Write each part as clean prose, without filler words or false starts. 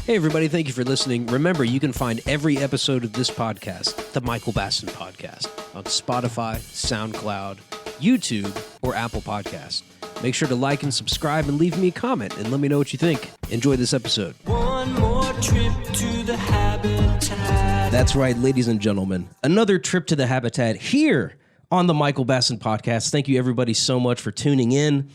Hey, everybody, thank you for listening. Remember, you can find every episode of this podcast, the Michael Baston Podcast, on Spotify, SoundCloud, YouTube, or Apple Podcasts. Make sure to like and subscribe and leave me a comment and let me know what you think. Enjoy this episode. One more trip to the habitat. That's right, ladies and gentlemen. Another trip to the habitat here on the Michael Baston Podcast. Thank you, everybody, so much for tuning in.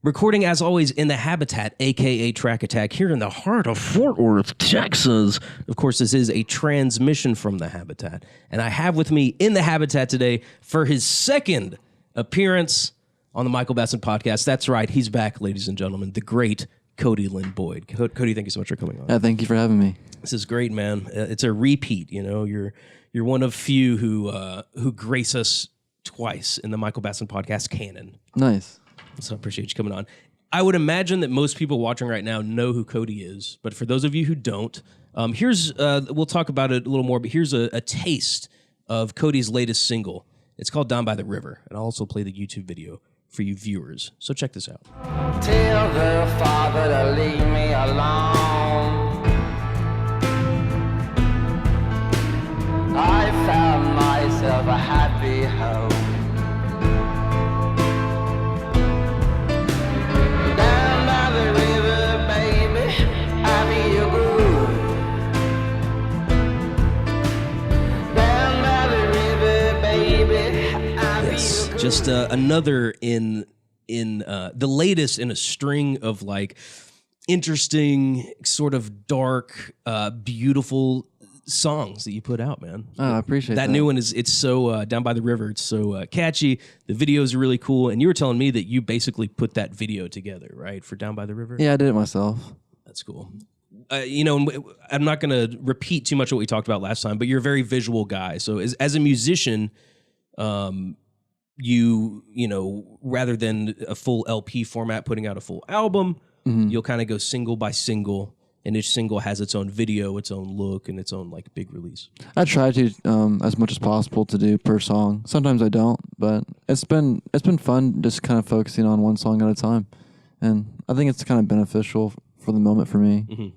Recording, as always, in the Habitat, a.k.a. Track Attack, here in the heart of Fort Worth, Texas. Of course, this is a transmission from the Habitat. And I have with me in the Habitat today for his second appearance on the Michael Baston Podcast. That's right, he's back, ladies and gentlemen, the great Cody Lynn Boyd. Cody, thank you so much for coming on. Thank you for having me. This is great, man. It's a repeat, you know. You're one of few who grace us twice in the Michael Baston Podcast canon. Nice. So I appreciate you coming on. I would imagine that most people watching right now know who Cody is, but for those of you who don't, here's we'll talk about it a little more, but here's a taste of Cody's latest single. It's called Down by the River, and I'll also play the YouTube video for you viewers. So check this out. Tell the father to leave me alone. I found myself a happy home. Down by the river, baby, I feel good. Down by the river, baby, I Yes, feel good. just another in the latest in a string of like interesting, sort of dark, beautiful songs that you put out, man. Oh, I appreciate that. That new one it's so Down by the River. It's so catchy. The videos are really cool. And you were telling me that you basically put that video together, right, for Down by the River? Yeah, I did it myself. That's cool. You know, I'm not going to repeat too much of what we talked about last time, but you're a very visual guy. So as a musician, you know, rather than a full LP format, putting out a full album, you'll kind of go single by single, and each single has its own video, its own look, and its own like big release. I try to as much as possible to do per song. Sometimes I don't, but it's been fun just kind of focusing on one song at a time, and I think it's kind of beneficial for the moment for me. Mm-hmm.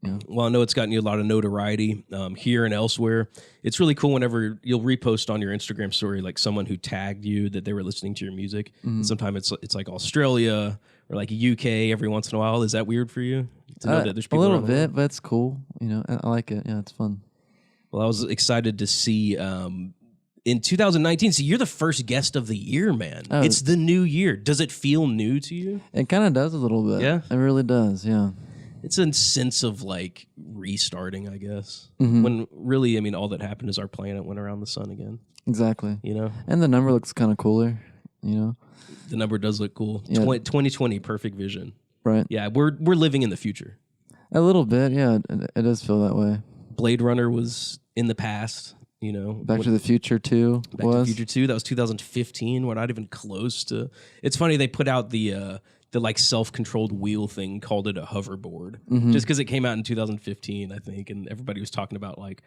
Yeah. Well, I know it's gotten you a lot of notoriety here and elsewhere. It's really cool whenever you'll repost on your Instagram story like someone who tagged you that they were listening to your music. And sometimes it's like Australia or like UK every once in a while. Is that weird for you to know that there's people a little around the world? bit, but it's cool. You know, I like it. Yeah, it's fun. Well, I was excited to see in 2019. So you're the first guest of the year, man. Oh. It's the new year. Does it feel new to you? It kind of does a little bit. Yeah? It really does. Yeah. It's a sense of like restarting, I guess. Mm-hmm. When really, I mean, all that happened is our planet went around the sun again. Exactly. You know, And the number looks kind of cooler. You know. the number does look cool. Yeah. 2020, perfect vision. Right. Yeah, we're living in the future. A little bit. Yeah. It does feel that way. Blade Runner was in the past. You know, Back to the Future 2 Back to the Future 2. That was 2015. We're not even close to. It's funny they put out the like self-controlled wheel thing, called it a hoverboard, just because it came out in 2015, I think, and everybody was talking about like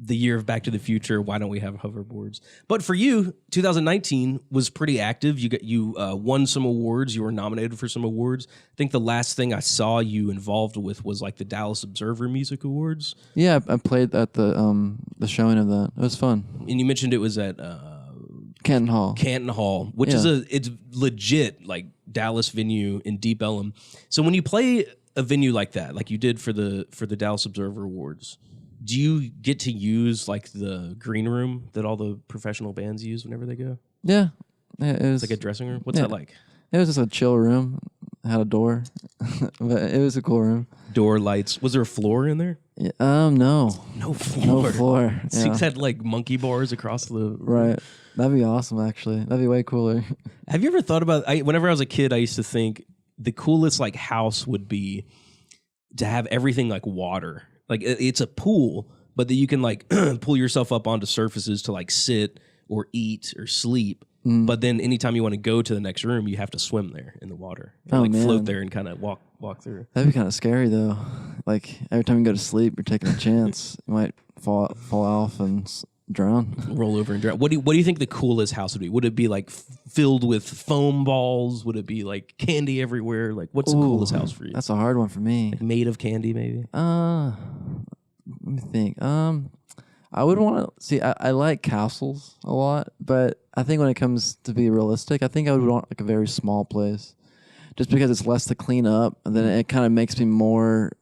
the year of Back to the Future. Why don't we have hoverboards? But for you, 2019 was pretty active. You won some awards. You were nominated for some awards. I think the last thing I saw you involved with was like the Dallas Observer Music Awards. Yeah, I played at the showing of that. It was fun. And you mentioned it was at Canton Hall, which is Yeah. it's legit like Dallas venue in Deep Ellum. So when you play a venue like that, like you did for the Dallas Observer Awards, do you get to use like the green room that all the professional bands use whenever they go? Yeah, it was It's like a dressing room. What's Yeah. that like? It was just a chill room. It had a door, but it was a cool room. Door, lights. Was there a floor in there? Yeah, no No floor. floor. So Yeah. you had like monkey bars across the Right, that'd be awesome. Actually, that'd be way cooler. Have you ever thought about? Whenever I was a kid, I used to think the coolest like house would be to have everything like water. Like it's a pool, but that you can like pull yourself up onto surfaces to like sit or eat or sleep. But then anytime you want to go to the next room, you have to swim there in the water. Or, Oh, like float man. there and kind of walk through. That'd be kind of scary though. Like every time you go to sleep, you're taking a chance. You might fall off and drown. Roll over and drown. What do you think the coolest house would be? Would it be like filled with foam balls? Would it be like candy everywhere? Like, what's the coolest house for you? That's a hard one for me. Like made of candy, maybe? Let me think. I would want to see. I like castles a lot, but I think when it comes to be realistic, I think I would want like a very small place, just because it's less to clean up, and then it kind of makes me more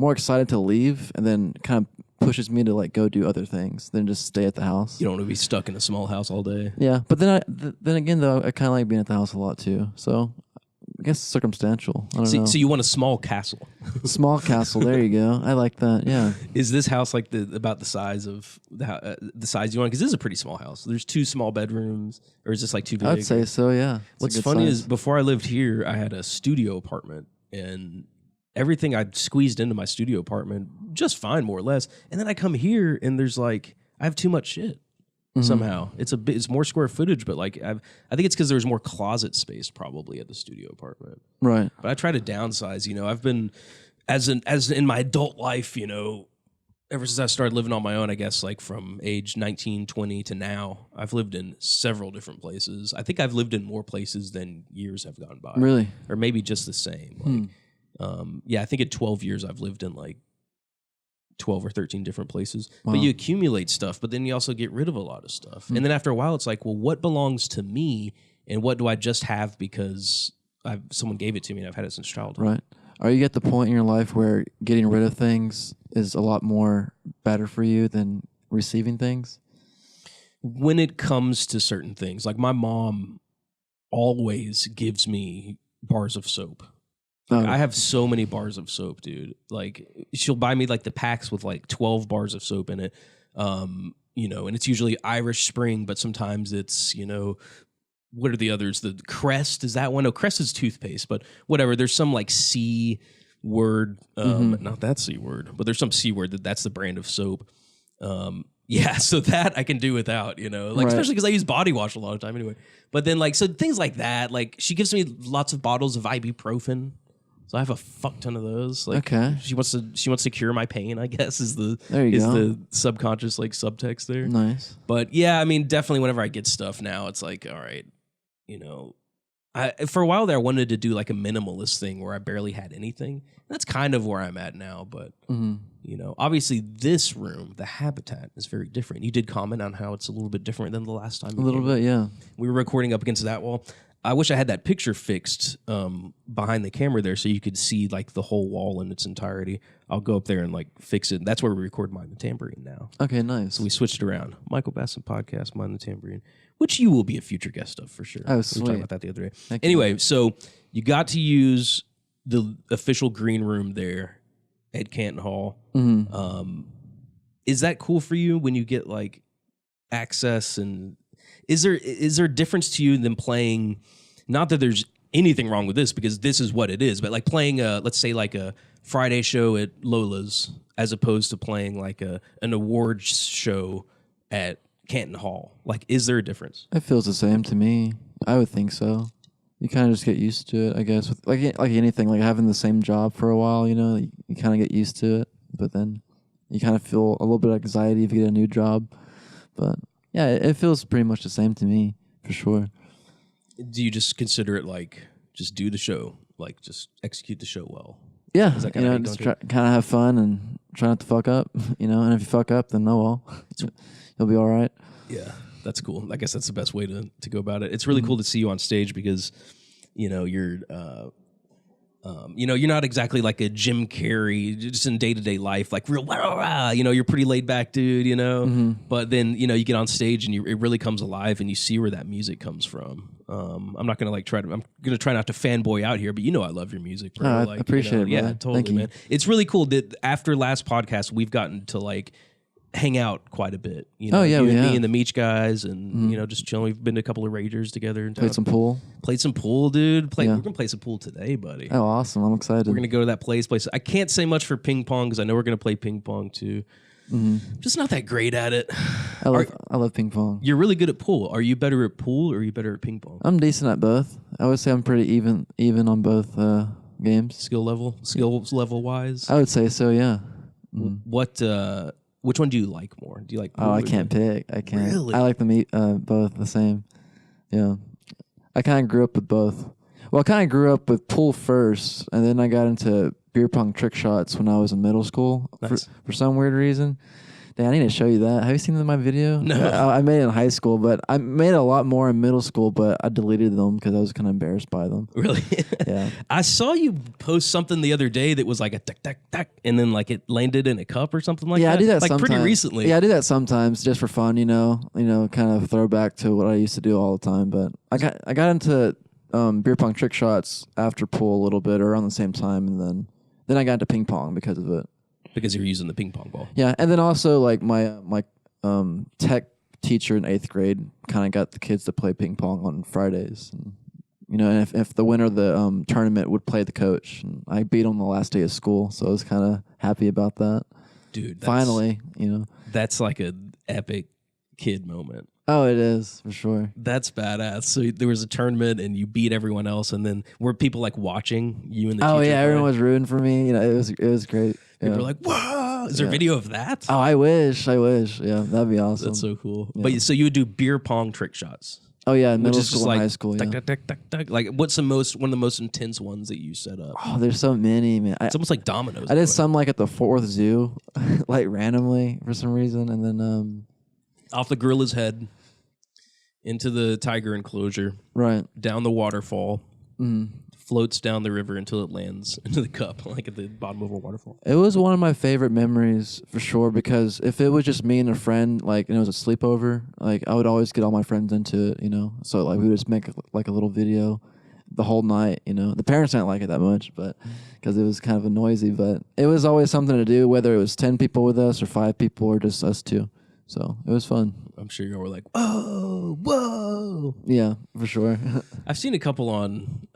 excited to leave, and then kind of pushes me to like go do other things than just stay at the house. You don't want to be stuck in a small house all day. Yeah, but then again though, I kind of like being at the house a lot too. So I guess it's circumstantial. I don't know. So you want a small castle? Small castle. There you go. I like that. Yeah. Is this house like about the size of the size you want? Because this is a pretty small house. There's 2 small bedrooms, or is this like too big? I'd say so. Yeah. What's funny is before I lived here, I had a studio apartment, and everything I squeezed into my studio apartment just fine, more or less. And then I come here, and there's like I have too much shit. Somehow it's more square footage, but like I think it's because there's more closet space probably at the studio apartment. Right. But I try to downsize. I've been as in my adult life, ever since I started living on my own, I guess like from age 19, 20 to now, I've lived in several different places. I think I've lived in more places than years have gone by. Really? Or maybe just the same. Like, I think in 12 years I've lived in like 12 or 13 different places. Wow. But you accumulate stuff, but then you also get rid of a lot of stuff. And then after a while, it's like, well, what belongs to me, and what do I just have because someone gave it to me and I've had it since childhood? Right. Are you at the point in your life where getting rid of things is a lot more better for you than receiving things? When it comes to certain things, like my mom always gives me bars of soap. Like, I have so many bars of soap, dude. Like, she'll buy me like the packs with like 12 bars of soap in it. And it's usually Irish Spring, but sometimes it's, what are the others? The Crest, is that one? No, Crest is toothpaste, but whatever. There's some like C word, not that C word, but there's some C word that's the brand of soap. So that I can do without, Right. Especially because I use body wash a lot of time anyway. But then so things like that, like she gives me lots of bottles of ibuprofen. So I have a fuck ton of those. Like, okay. She wants to cure my pain, I guess, is the subconscious like subtext there. Nice. But yeah, I mean, definitely whenever I get stuff now, it's like, all right, for a while there I wanted to do like a minimalist thing where I barely had anything. That's kind of where I'm at now, but obviously this room, the habitat, is very different. You did comment on how it's a little bit different than the last time. A little bit, yeah. We were recording up against that wall. I wish I had that picture fixed behind the camera there so you could see like the whole wall in its entirety. I'll go up there and like fix it. That's where we record Mind the Tambourine now. Okay, nice. So we switched it around. Michael Baston podcast, Mind the Tambourine, which you will be a future guest of for sure. Oh, We sweet. were talking about that the other day. Anyway, so you got to use the official green room there at Canton Hall. Is that cool for you when you get like access, and is there a difference to you than playing? Not that there's anything wrong with this, because this is what it is, but like playing let's say like a Friday show at Lola's as opposed to playing like an awards show at Canton Hall. Like, is there a difference? It feels the same to me. I would think so. You kind of just get used to it, I guess. With like anything, like having the same job for a while, you kind of get used to it, but then you kind of feel a little bit of anxiety if you get a new job. But yeah, it feels pretty much the same to me, for sure. Do you just consider it like just do the show, like just execute the show well? Yeah, Is that kinda how you just go into kind of have fun and try not to fuck up, and if you fuck up, then oh well, you'll be all right. Yeah, that's cool. I guess that's the best way to go about it. It's really cool to see you on stage because, you're, you're not exactly like a Jim Carrey just in day-to-day life, like real, you're pretty laid back dude, but then, you get on stage and it really comes alive and you see where that music comes from. I'm not going to I'm going to try not to fanboy out here, but I love your music, bro. I appreciate it, yeah, brother. totally, Thank you. man. It's really cool that after last podcast, we've gotten to like hang out quite a bit. Oh, yeah, you and yeah. me and the Meech guys, and just chilling. We've been to a couple of Ragers together. Played some pool. Played some pool, dude. Yeah. We're gonna play some pool today, buddy. Oh, awesome! I'm excited. We're gonna go to that place. I can't say much for ping pong because I know we're gonna play ping pong too. I'm just not that great at it. I love ping pong. You're really good at pool. Are you better at pool or are you better at ping pong? I'm decent at both. I would say I'm pretty even on both games. Skills level wise. I would say so. Yeah. What Which one do you like more? Do you like? Oh, I can't pick. I can't. Really? I like them both the same. Yeah, I kind of grew up with both. Well, I kind of grew up with pool first, and then I got into beer pong trick shots when I was in middle school Nice. for some weird reason. Dang, I need to show you that. Have you seen my video? No. I made it in high school, but I made a lot more in middle school, but I deleted them because I was kind of embarrassed by them. Really? Yeah. I saw you post something the other day that was like a tuck, tuck, tuck, and then like it landed in a cup or something like that. Yeah, I do that like sometimes. pretty recently. Yeah, I do that sometimes just for fun, kind of throwback to what I used to do all the time. But I got into beer pong trick shots after pool a little bit around the same time, and then I got into ping pong because of it. Because you're using the ping pong ball. Yeah, and then also like my tech teacher in 8th grade kind of got the kids to play ping pong on Fridays. And, if the winner of the tournament would play the coach, and I beat him the last day of school, so I was kind of happy about that. Dude, Finally, That's like an epic kid moment. Oh, it is for sure. That's badass. So there was a tournament and you beat everyone else, and then were people like watching you and the Oh teacher yeah, play? everyone was rooting for me. it was great. People Yeah. were like, "Whoa!" Is there video of that? Oh, I wish. Yeah, that'd be awesome. That's so cool. Yeah. But so you would do beer pong trick shots, Oh yeah, in which middle is just school and like high school. tuck, Yeah. tuck, tuck, tuck, tuck. Like what's one of the most intense ones that you set up? Oh, there's so many, man. It's almost like dominoes. I did some like at the Fort Worth Zoo, like randomly for some reason, and then off the gorilla's head, into the tiger enclosure, right. down the waterfall, Mm. floats down the river until it lands into the cup, like at the bottom of a waterfall. It was one of my favorite memories for sure because if it was just me and a friend, like and it was a sleepover, like I would always get all my friends into it, So like we would just make like a little video the whole night, The parents didn't like it that much, but because it was kind of noisy, but it was always something to do, whether it was 10 people with us or 5 people or just us two. So it was fun. I'm sure you were like, whoa, whoa. Yeah, for sure. I've seen a couple on,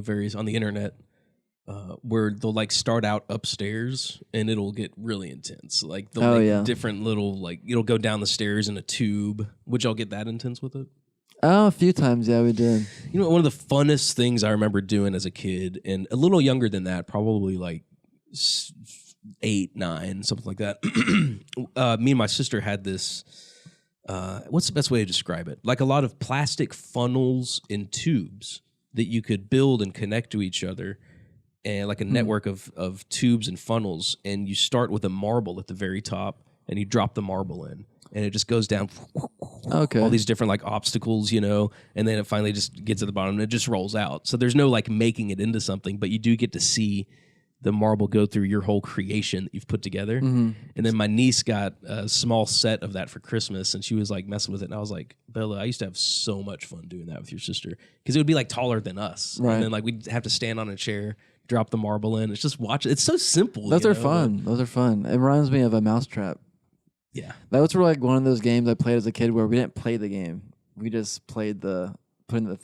various on the internet where they'll like start out upstairs and it'll get really intense. Like they'll make different little it'll go down the stairs in a tube. Would y'all get that intense with it? Oh, a few times, yeah, we did. One of the funnest things I remember doing as a kid, and a little younger than that, probably like 8, 9, something like that. Me and my sister had this. What's the best way to describe it? Like a lot of plastic funnels and tubes that you could build and connect to each other, and like a network of tubes and funnels. And you start with a marble at the very top, and you drop the marble in, and it just goes down. Okay. All these different like obstacles, and then it finally just gets at the bottom and it just rolls out. So there's no like making it into something, but you do get to see the marble go through your whole creation that you've put together. Mm-hmm. And then my niece got a small set of that for Christmas, and she was like messing with it. And I was like, Bella, I used to have so much fun doing that with your sister because it would be like taller than us. Right. And then like we'd have to stand on a chair, drop the marble in. It's just watch it. It's so simple. Those are fun. Those are fun. It reminds me of a Mousetrap. Yeah. That was like one of those games I played as a kid where we didn't play the game. We just played setting the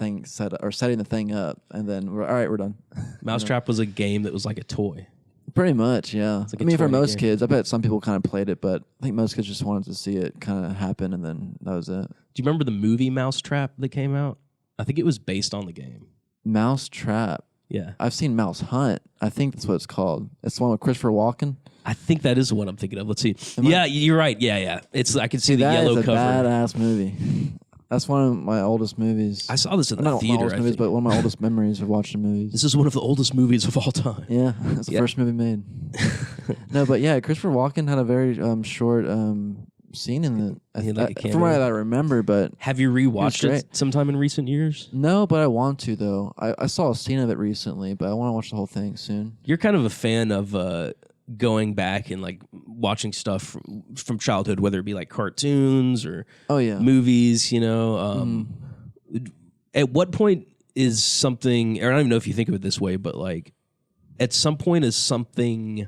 thing up, and then we're all right, we're done. Mousetrap was a game that was like a toy. Pretty much, yeah. like I a mean, for toy most game. kids, I bet some people kind of played it, but I think most kids just wanted to see it kind of happen, and then that was it. Do you remember the movie Mousetrap that came out? I think it was based on the game. Mousetrap. Yeah. I've seen Mouse Hunt. I think that's what it's called. It's the one with Christopher Walken. I think that is the one I'm thinking of. Let's see. You're right. Yeah. I can see the That yellow is a cover. badass movie. That's one of my oldest movies. I saw this in the Not my theater. oldest I movies, think. but one of my oldest memories of watching movies. This is one of the oldest movies of all time. Yeah, it's the first movie made. No, but yeah, Christopher Walken had a very short scene in it. From what I remember, but Have you rewatched great. it sometime in recent years? no, but I want to though. I saw a scene of it recently, but I want to watch the whole thing soon. You're kind of a fan of going back and like watching stuff from childhood, whether it be like cartoons or Oh yeah, movies. At what point is something? Or I don't even know if you think of it this way, but like, at some point is something.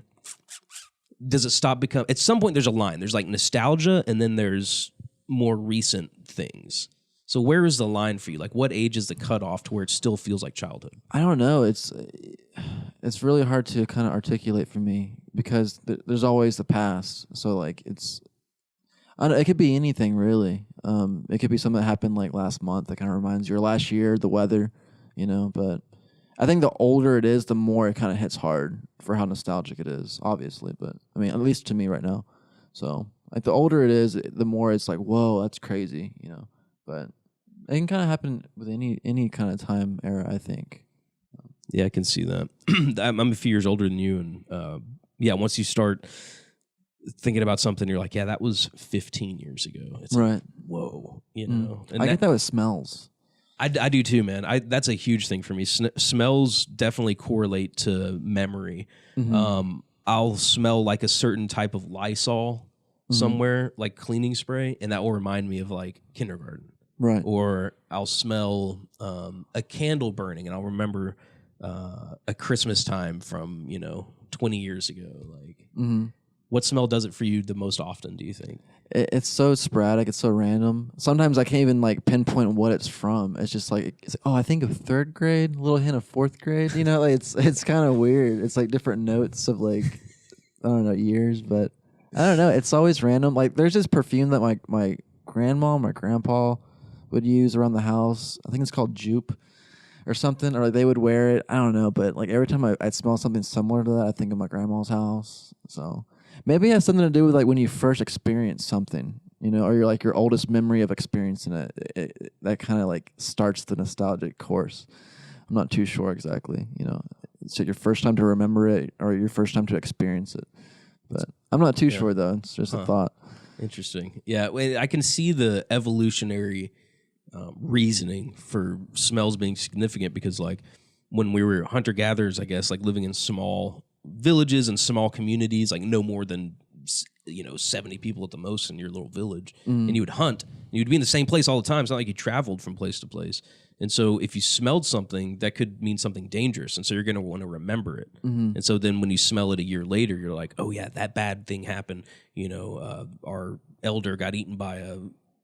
Does it stop become? At some point, there's a line. There's like nostalgia, and then there's more recent things. So where is the line for you? Like, what age is the cutoff to where it still feels like childhood? I don't know. It's really hard to kind of articulate for me because there's always the past. So like it could be anything really. It could be something that happened like last month that kind of reminds you, or last year, the weather, But I think the older it is, the more it kind of hits hard for how nostalgic it is, obviously. But I mean, at least to me right now. So Like the older it is, the more it's like, whoa, that's crazy, you know. But it can kind of happen with any kind of time era, I think. Yeah, I can see that. I'm a few years older than you, and once you start thinking about something, you're like, yeah, that was 15 years ago. It's right. Like, whoa, you know. And I get that with smells. I do too, man. That's a huge thing for me. Smells definitely correlate to memory. I'll smell like a certain type of Lysol somewhere, like cleaning spray, and that will remind me of like kindergarten. Right. Or I'll smell a candle burning, and I'll remember a Christmas time from 20 years ago. Like, what smell does it for you the most often? Do you think? It's so sporadic. It's so random. Sometimes I can't even like pinpoint what it's from. It's just like, I think of third grade, a little hint of fourth grade. You know, like it's kind of weird. It's like different notes of like, I don't know, years, but I don't know. It's always random. Like there's this perfume that my grandma, my grandpa would use around the house. I think it's called Jupe or something, or like they would wear it. I don't know, but like every time I'd smell something similar to that, I think of my grandma's house. So maybe it has something to do with like when you first experience something, you know, or you're like your oldest memory of experiencing it. That kind of like starts the nostalgic course. I'm not too sure exactly, you know. It's your first time to remember it or your first time to experience it. But I'm not too sure though. It's just a thought. Interesting. Yeah, I can see the evolutionary reasoning for smells being significant because like when we were hunter-gatherers, I guess, like living in small villages and small communities, like no more than 70 people at the most in your little village, and you would hunt, and you'd be in the same place all the time. It's not like you traveled from place to place. And so if you smelled something, that could mean something dangerous, and so you're going to want to remember it. And so then when you smell it a year later, you're like, oh yeah, that bad thing happened. Our elder got eaten by a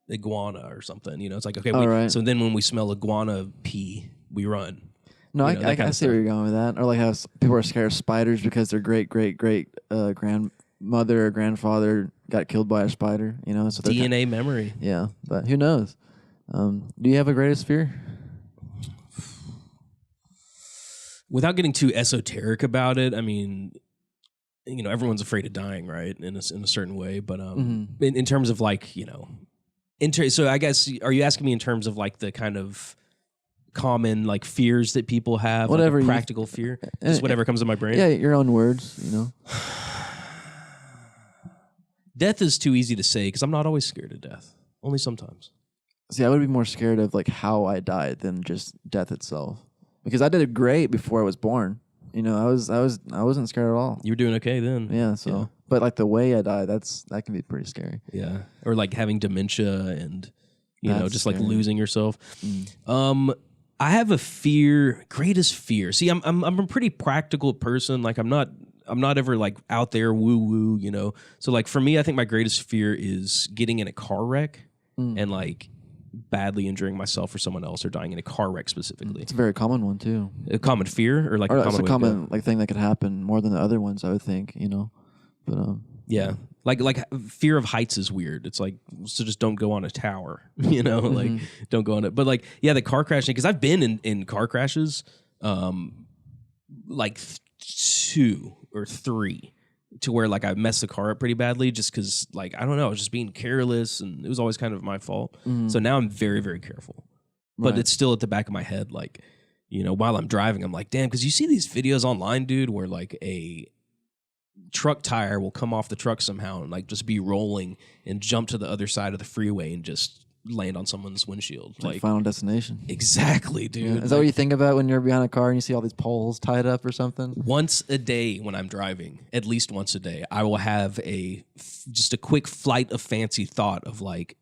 iguana or something. It's like, okay, right. So then when we smell iguana pee, we run. No, I see where you're going with that. Or like how people are scared of spiders because their great grandmother or grandfather got killed by a spider. So DNA memory. Yeah, but who knows? Do you have a greatest fear? Without getting too esoteric about it, I mean, everyone's afraid of dying, right? In a certain way, but in terms of like, so I guess, are you asking me in terms of like the kind of common like fears that people have, whatever, like a practical fear, just whatever comes to my brain? Yeah, your own words, Death is too easy to say because I'm not always scared of death. Only sometimes. See, I would be more scared of like how I died than just death itself. Because I did great before I was born. I wasn't scared at all. You were doing okay then. Yeah, so yeah. But like the way I died, that can be pretty scary. Yeah. Or like having dementia and just scary. like losing yourself. I have a greatest fear. See, I'm a pretty practical person. Like I'm not ever like out there woo woo, So like for me, I think my greatest fear is getting in a car wreck and like badly injuring myself or someone else or dying in a car wreck specifically. It's a very common one too. A common fear or like it's a common like thing that could happen more than the other ones, I would think, But yeah. Like fear of heights is weird. It's like, so just don't go on a tower, like don't go on it. But like, yeah, the car crashing, because I've been in car crashes, like 2 or 3, to where like I messed the car up pretty badly just because like, I don't know, I was just being careless and it was always kind of my fault. So now I'm very, very careful. But it's still at the back of my head, like, while I'm driving, I'm like, damn, because you see these videos online, dude, where like a truck tire will come off the truck somehow and like just be rolling and jump to the other side of the freeway and just land on someone's windshield. Like Final Destination. Exactly, dude. Yeah. Is that what you think about when you're behind a car and you see all these poles tied up or something? Once a day when I'm driving, at least once a day, I will have just a quick flight of fancy thought of like,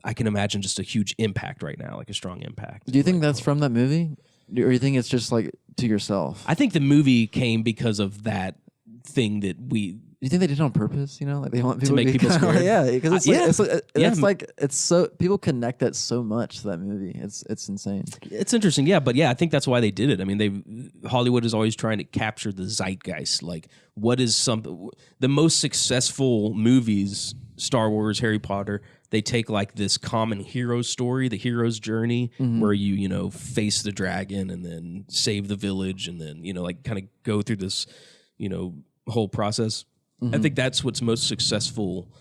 I can imagine just a huge impact right now, like a strong impact. Do you think that's from that movie? Or you think it's just like to yourself? I think the movie came because of that thing that we... Do you think they did it on purpose? Like they want people to make people scared. Yeah, because it's so people connect that so much to that movie. It's insane. It's interesting, yeah, but yeah, I think that's why they did it. I mean, Hollywood is always trying to capture the zeitgeist. Like, what is the most successful movies? Star Wars, Harry Potter. They take like this common hero story, the hero's journey, where you face the dragon and then save the village, and then like kind of go through this whole process. I think that's what's most successful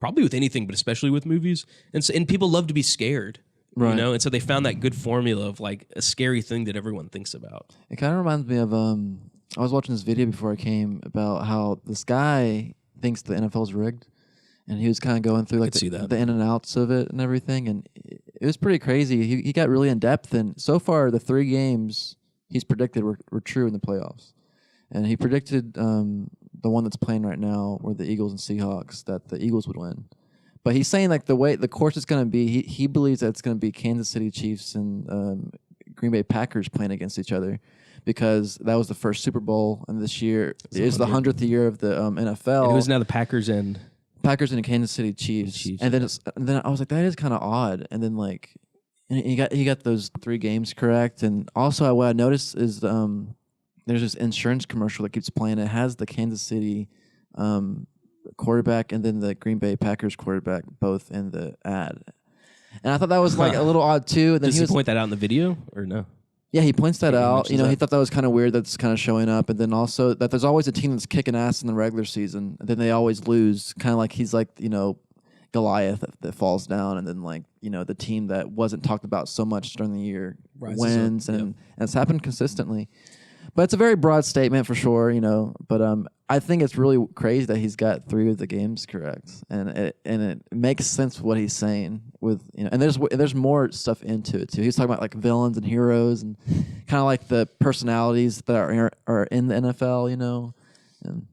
probably with anything, but especially with movies. And people love to be scared, Right. you know? And so they found that good formula of like a scary thing that everyone thinks about. It kind of reminds me of I was watching this video before I came about how this guy thinks the NFL's rigged, and he was kind of going through like the in and outs of it and everything, and it was pretty crazy. He got really in depth, and so far the 3 games he's predicted were true in the playoffs, and he predicted the one that's playing right now, where the Eagles and Seahawks, that the Eagles would win. But he's saying like the way the course is going to be, he believes that it's going to be Kansas City Chiefs and Green Bay Packers playing against each other, because that was the first Super Bowl, and this year is the 100th year of the NFL. And it was now the Packers and Kansas City Chiefs. And then I was like, that is kind of odd. And then like, and he got those 3 games correct. And also what I noticed is there's this insurance commercial that keeps playing. It has the Kansas City quarterback and then the Green Bay Packers quarterback both in the ad. And I thought that was like a little odd too. And then does he point that out in the video or no? Yeah, he points that out. You know, that. he thought that was kind of weird that's kind of showing up. And then also that there's always a team that's kicking ass in the regular season, and then they always lose. Kind of like he's like, you know, Goliath that falls down, and then like, you know, the team that wasn't talked about so much during the year wins. And it's happened consistently. But it's a very broad statement for sure, you know. But I think it's really crazy that he's got 3 of the games correct, and it makes sense what he's saying. With, you know, and there's more stuff into it too. He's talking about like villains and heroes, and kind of like the personalities that are in the NFL, you know. And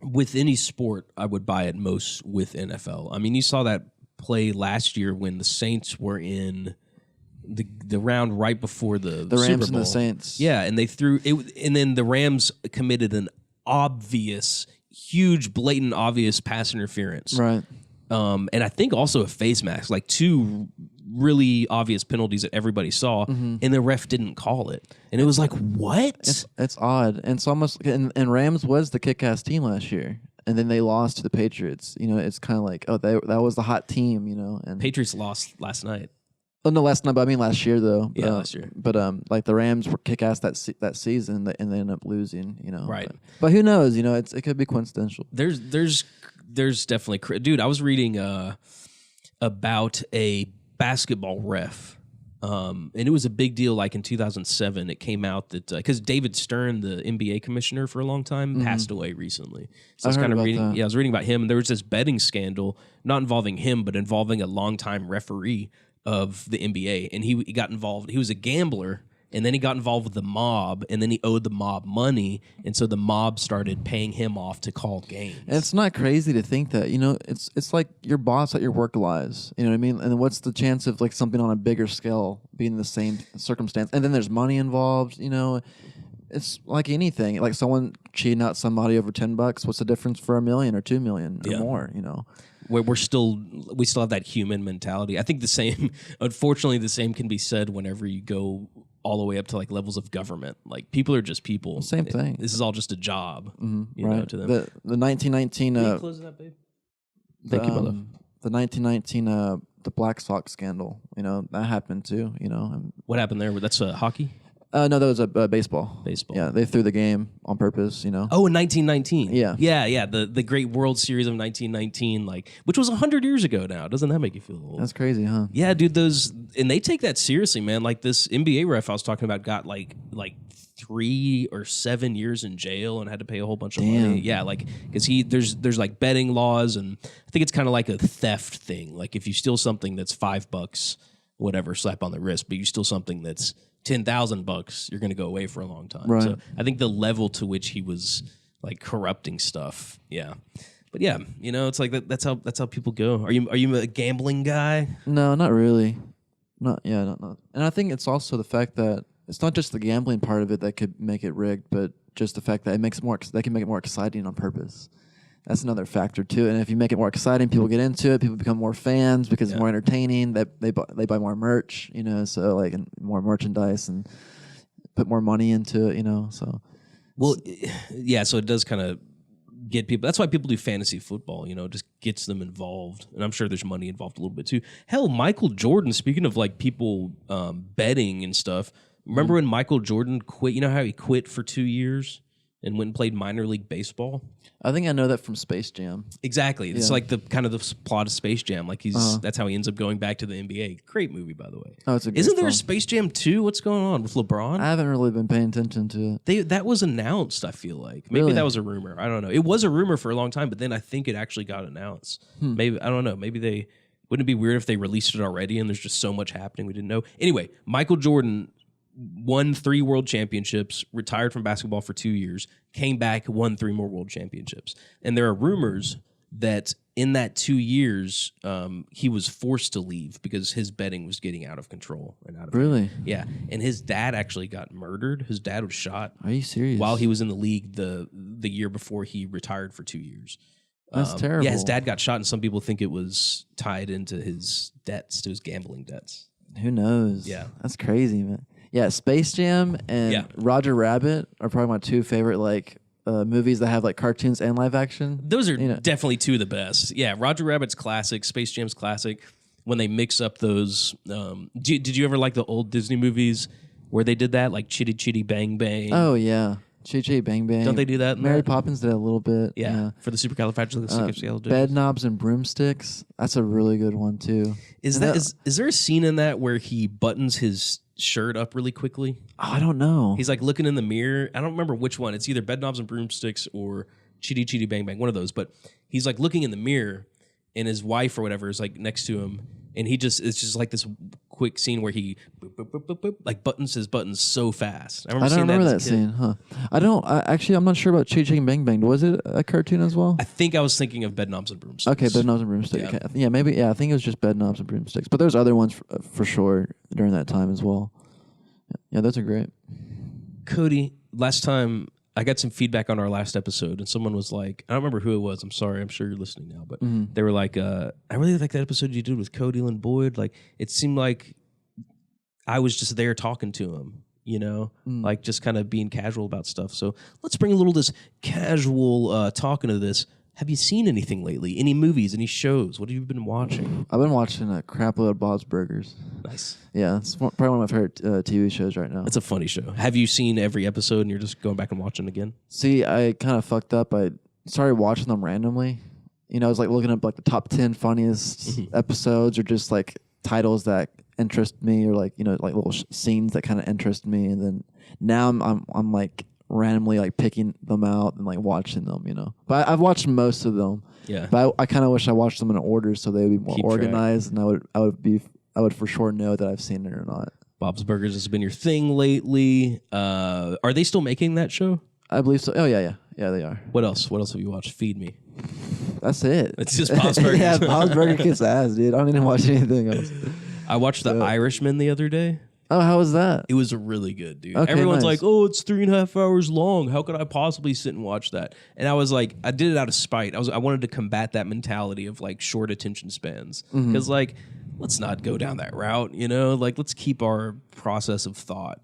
with any sport, I would buy it most with NFL. I mean, you saw that play last year when the Saints were in the round right before the Rams Super Bowl. and the Saints. Yeah, and they threw it, and then the Rams committed an obvious, huge, blatant, obvious pass interference. Right. And I think also a face mask, like 2 really obvious penalties that everybody saw, and the ref didn't call it. And it was like, what? It's odd. And it's almost, and Rams was the kick-ass team last year, and then they lost to the Patriots. You know, it's kind of like, oh, that was the hot team, you know. And Patriots lost last night. Oh no, last night, but I mean last year though. Yeah, last year. But like the Rams were kick-ass that season, and they ended up losing, you know. Right. But who knows? You know, it could be coincidental. There's definitely, dude. I was reading about a basketball ref, and it was a big deal. Like in 2007, it came out that because David Stern, the NBA commissioner for a long time, passed away recently. So I was kind of reading. That. Yeah, I was reading about him, and there was this betting scandal, not involving him, but involving a longtime referee of the NBA, and he got involved. He was a gambler, and then he got involved with the mob, and then he owed the mob money, and so the mob started paying him off to call games. And it's not crazy to think that, you know, it's like your boss at your work lies, you know what I mean? And what's the chance of like something on a bigger scale being the same circumstance? And then there's money involved, you know. It's like anything, like someone cheating out somebody over $10. What's the difference for $1 million or $2 million or more, you know? Where we still have that human mentality. I think the same, unfortunately, the same can be said whenever you go all the way up to like levels of government. Like people are just people. Same thing. This is all just a job, you right. know, to them. The 1919. Can you close that, babe? Thank you, my love. The 1919 the Black Sox scandal. You know, that happened too. You know. What happened there? That's hockey. No, that was a baseball. Baseball. Yeah, they threw the game on purpose, you know. Oh, in 1919. Yeah. Yeah. The great World Series of 1919, like, which was 100 years ago now. Doesn't that make you feel old? That's crazy, huh? Yeah, dude. And they take that seriously, man. Like this NBA ref I was talking about got like 3 or 7 years in jail and had to pay a whole bunch of money. Yeah, like because there's like betting laws, and I think it's kind of like a theft thing. Like if you steal something that's $5, whatever, slap on the wrist, but you steal something that's $10,000, you're going to go away for a long time. Right. So I think the level to which he was like corrupting stuff. Yeah. But yeah, you know, it's like that's how people go. Are you a gambling guy? No, not really. Not. And I think it's also the fact that it's not just the gambling part of it that could make it rigged, but just the fact that they can make it more exciting on purpose. That's another factor too. And if you make it more exciting, people get into it. People become more fans because it's more entertaining. They buy more merch, you know. So like, and more merchandise, and put more money into it, you know. So, well, yeah. So it does kind of get people. That's why people do fantasy football. You know, just gets them involved. And I'm sure there's money involved a little bit too. Hell, Michael Jordan. Speaking of like people betting and stuff. Remember when Michael Jordan quit? You know how he quit for 2 years? and went and played minor league baseball. I think I know that from Space Jam. Exactly. It's Yeah. like the kind of the plot of Space Jam. Like that's how he ends up going back to the NBA. Great movie, by the way. Oh, it's a great Isn't there a film. Space Jam 2? What's going on with LeBron? I haven't really been paying attention to it. That was announced, I feel like. Maybe Really? that was a rumor. I don't know. It was a rumor for a long time, but then I think it actually got announced. Maybe, I don't know. Maybe they, wouldn't it be weird if they released it already and there's just so much happening we didn't know? Anyway, Michael Jordan won 3 world championships, retired from basketball for 2 years, came back, won 3 more world championships. And there are rumors that in that 2 years, he was forced to leave because his betting was getting out of control and out of Really? Yeah, and his dad actually got murdered. His dad was shot Are you serious? while he was in the league the year before he retired for 2 years. That's terrible. Yeah, his dad got shot, and some people think it was tied into his debts, to his gambling debts. Who knows? Yeah. That's crazy, man. Yeah, Space Jam and Yeah. Roger Rabbit are probably my 2 favorite movies that have like cartoons and live action. Those are You know. definitely 2 of the best. Yeah, Roger Rabbit's classic, Space Jam's classic. When they mix up those, did you ever like the old Disney movies where they did that, like Chitty Chitty Bang Bang? Oh yeah, Chitty Chitty Bang Bang. Don't they do that in Mary that? Poppins did a little bit. Yeah, for the supercalifragilisticexpialidocious. Bed Knobs and Broomsticks. That's a really good one too. Is And that is there a scene in that where he buttons his shirt up really quickly? Oh, I don't know. He's like looking in the mirror. I don't remember which one. It's either Bed Knobs and Broomsticks or Chitty Chitty Bang Bang, one of those. But he's like looking in the mirror, and his wife or whatever is like next to him, and it's just like this quick scene where he boop, boop, boop, boop, boop, like buttons his buttons so fast. I don't seeing remember as that a kid. scene, huh? Actually, I'm not sure about Chitty Chitty Bang Bang. Was it a cartoon as well? I think I was thinking of Bed Knobs and Broomsticks. Okay, Bed Knobs and Broomsticks. Yeah. Okay. Yeah, maybe. Yeah, I think it was just Bed Knobs and Broomsticks. But there's other ones for sure during that time as well. Yeah, those are great. Cody, last time I got some feedback on our last episode, and someone was like, I don't remember who it was. I'm sorry. I'm sure you're listening now. But they were like, I really like that episode you did with Cody Lynn Boyd. Like, it seemed like I was just there talking to him, like just kind of being casual about stuff. So let's bring a little this casual talking to this. Have you seen anything lately? Any movies? Any shows? What have you been watching? I've been watching a crap load of Bob's Burgers. Nice. Yeah, it's probably one of my favorite TV shows right now. It's a funny show. Have you seen every episode and you're just going back and watching again? See, I kind of fucked up. I started watching them randomly. I was like looking up like the top 10 funniest episodes, or just like titles that interest me, or like like little scenes that kind of interest me. And then now I'm like randomly like picking them out and like watching them. But I've watched most of them. Yeah. But I kind of wish I watched them in order so they would be more Keep track. organized, and I would for sure know that I've seen it or not. Bob's Burgers has been your thing lately. Are they still making that show? I believe so. Oh yeah, they are. What else? What else have you watched? Feed me. That's it. It's just Bob's Burgers. Yeah, Bob's Burger kicks ass, dude. I don't need to watch anything else. I watched The Irishman the other day. Oh, how was that? It was really good, dude. Okay, Everyone's nice. like, oh, it's 3.5 hours long. How could I possibly sit and watch that? And I was like, I did it out of spite. I wanted to combat that mentality of like short attention spans. Because like, let's not go down that route, Like, let's keep our process of thought,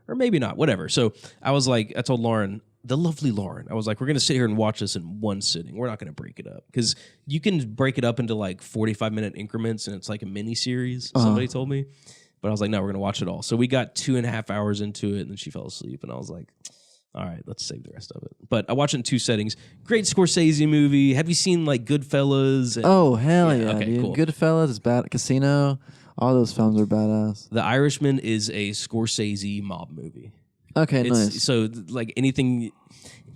Or maybe not, whatever. So I was like, I told Lauren, the lovely Lauren, I was like, we're going to sit here and watch this in one sitting. We're not going to break it up. Because you can break it up into like 45-minute increments, and it's like a mini series, somebody told me. But I was like, no, we're going to watch it all. So we got 2.5 hours into it, and then she fell asleep. And I was like, all right, let's save the rest of it. But I watched it in 2 settings. Great Scorsese movie. Have you seen like Goodfellas? Oh, hell yeah, okay, dude. cool. Goodfellas is bad. Casino. All those films are badass. The Irishman is a Scorsese mob movie. Okay, It's, nice. So like anything,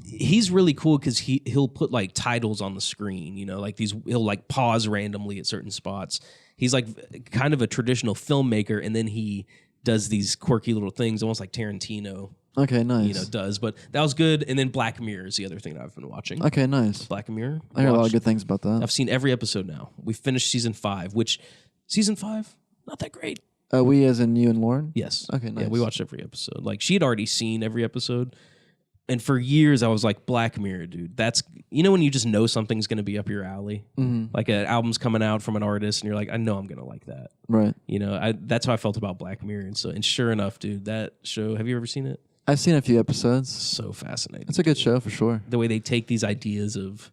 he's really cool because he'll put like titles on the screen, like he'll like pause randomly at certain spots. He's like kind of a traditional filmmaker, and then he does these quirky little things, almost like Tarantino, Okay, nice. does. But that was good. And then Black Mirror is the other thing that I've been watching. Okay, nice. Black Mirror. I hear a lot of Watched- good things about that. I've seen every episode now. We finished season 5, which season 5 not that great. We as in you and Lauren? Yes. Okay, Yeah, nice. we watched every episode. Like, she had already seen every episode. And for years, I was like, Black Mirror, dude. That's, when you just know something's going to be up your alley? Mm-hmm. Like, an album's coming out from an artist, and you're like, I know I'm going to like that. Right. That's how I felt about Black Mirror. And sure enough, dude, that show, have you ever seen it? I've seen a few episodes. So fascinating. It's a good show for sure. The way they take these ideas of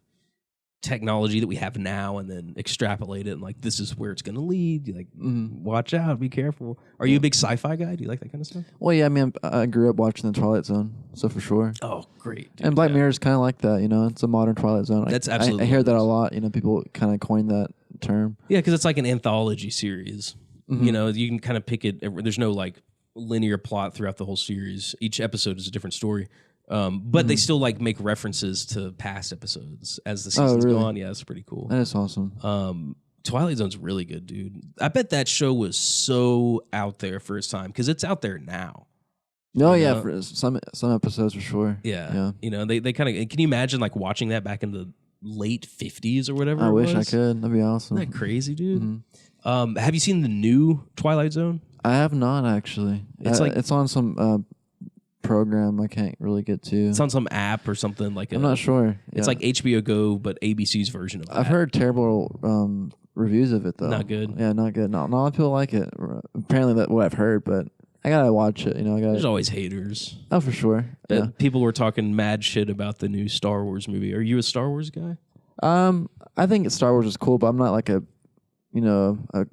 technology that we have now and then extrapolate it and like this is where it's going to lead. You like watch out, be careful. Are you a big sci-fi guy? Do you like that kind of stuff? Well, yeah, I mean, I grew up watching the Twilight Zone, so for sure. Oh, great. Dude, And Black Mirror is kind of like that, you know. It's a modern Twilight Zone. That's absolutely I hear what it that a is. lot. You know, people kind of coin that term. Yeah, because it's like an anthology series. You know, you can kind of pick it. There's no like linear plot throughout the whole series. Each episode is a different story. But they still like make references to past episodes as the seasons really? go on. Yeah, it's pretty cool. That is awesome. Twilight Zone's really good, dude. I bet that show was so out there for its time because it's out there now. No, you yeah, know? for some episodes for sure. Yeah. You know, they kind of, can you imagine like watching that back in the late 50s or whatever? I wish I was? could. That'd be awesome. Isn't that crazy, dude? Have you seen the new Twilight Zone? I have not actually. It's like- it's on some program I can't really get to. It's on some app or something like. I'm not sure. It's Yeah. like HBO Go, but ABC's version of that. I've heard terrible reviews of it though. Not good? Yeah, not good. Not a lot of people like it. Apparently, that's what I've heard, but I gotta watch it. You know, I There's gotta. always haters. Oh, for sure. Yeah. People were talking mad shit about the new Star Wars movie. Are you a Star Wars guy? I think Star Wars is cool, but I'm not like a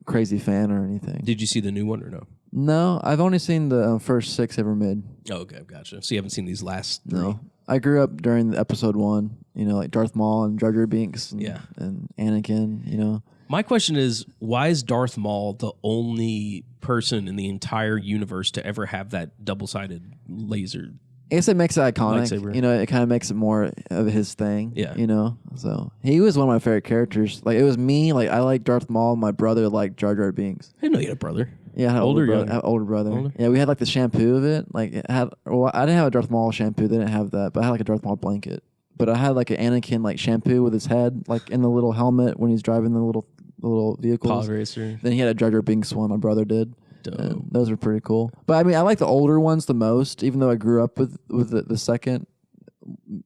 crazy fan or anything. Did you see the new one or no? No, I've only seen the first 6 ever made. Oh, okay, gotcha. So you haven't seen these last three? No, I grew up during the episode 1. You know, like Darth Maul and Jar Jar Binks. And, Yeah. and Anakin. You know. My question is, why is Darth Maul the only person in the entire universe to ever have that double-sided laser? I guess it makes it iconic. Lightsaber. You know, it kind of makes it more of his thing. Yeah. You know, so he was one of my favorite characters. Like it was me. Like I like Darth Maul. My brother liked Jar Jar Binks. I didn't know you had a brother. Yeah, I had an Older or older brother. younger? I have an older brother. Older? Yeah, we had like the shampoo of it. Like it had. Well, I didn't have a Darth Maul shampoo. They didn't have that, but I had like a Darth Maul blanket. But I had like an Anakin like shampoo with his head like in the little helmet when he's driving the little vehicles. Pod racer. Then he had a Jar Jar Binks one. My brother did. Dope. And those are pretty cool. But I mean, I like the older ones the most, even though I grew up with the second